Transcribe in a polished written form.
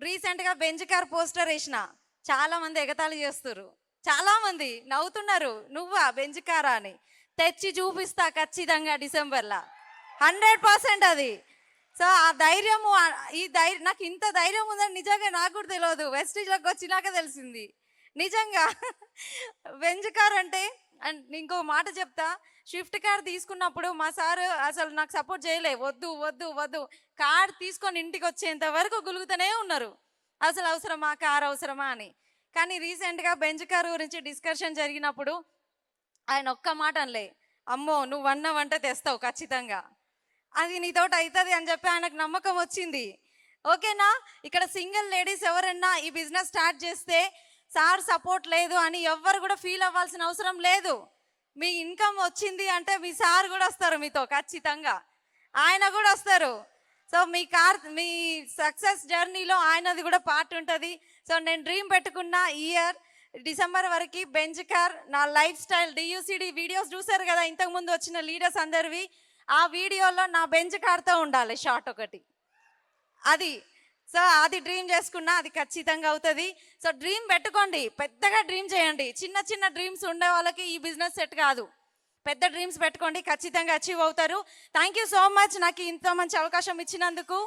రీసెంట్గా Benz car poster వేసిన, చాలా మంది ఎగతాళి చేస్తున్నారు, చాలా మంది నవ్వుతున్నారు. నువ్వా బెంజ్ కారా అని? తెచ్చి చూపిస్తా ఖచ్చితంగా డిసెంబర్లో, 100% అది. సో ఆ ధైర్యము, ఈ ధైర్యం, నాకు ఇంత ధైర్యం ఉందని నిజంగా నాకు కూడా తెలియదు, వెస్టీజ్లోకి వచ్చినాక తెలిసింది నిజంగా. బెంజ్ కార్ అంటే, అండ్ ఇంకో మాట చెప్తా, స్విఫ్ట్ కార్ తీసుకున్నప్పుడు మా సార్ అసలు నాకు సపోర్ట్ చేయలే, వద్దు వద్దు వద్దు, కార్ తీసుకొని ఇంటికి వచ్చేంత వరకు గులుగుతూనే ఉన్నారు, అసలు అవసరమా కార్ అవసరమా అని. కానీ రీసెంట్గా బెంజ్ కార్ గురించి డిస్కషన్ జరిగినప్పుడు ఆయన ఒక్క మాట అనలే, అమ్మో నువ్వు అన్నవంటే తెస్తావు ఖచ్చితంగా, అది నీతోటి అవుతుంది అని చెప్పి ఆయనకు నమ్మకం వచ్చింది. ఓకేనా? ఇక్కడ సింగిల్ లేడీస్ ఎవరన్నా ఈ బిజినెస్ స్టార్ట్ చేస్తే సార్ సపోర్ట్ లేదు అని ఎవ్వరు కూడా ఫీల్ అవ్వాల్సిన అవసరం లేదు. మీ ఇన్కమ్ వచ్చింది అంటే మీ సార్ కూడా వస్తారు మీతో ఖచ్చితంగా, ఆయన కూడా వస్తారు. సో మీ సక్సెస్ జర్నీలో ఆయనది కూడా పార్ట్ ఉంటుంది. సో నేను డ్రీమ్ పెట్టుకున్న ఇయర్ డిసెంబర్ వరకు బెంజ్ కార్ నా లైఫ్ స్టైల్ డియూసిడి వీడియోస్ చూసారు కదా ఇంతకుముందు వచ్చిన లీడర్స్ అందరివి, ఆ వీడియోలో నా బెంజ్ కార్తో ఉండాలి షార్ట్ ఒకటి, అది. సో అది డ్రీమ్ చేసుకున్నా, అది ఖచ్చితంగా అవుతుంది. సో డ్రీమ్ పెట్టుకోండి, పెద్దగా డ్రీమ్ చేయండి. చిన్న చిన్న డ్రీమ్స్ ఉండే వాళ్ళకి ఈ బిజినెస్ సెట్ కాదు, పెద్ద డ్రీమ్స్ పెట్టుకోండి, ఖచ్చితంగా అచీవ్ అవుతారు. థ్యాంక్ యూ సో మచ్ నాకు ఇంత మంచి అవకాశం ఇచ్చినందుకు.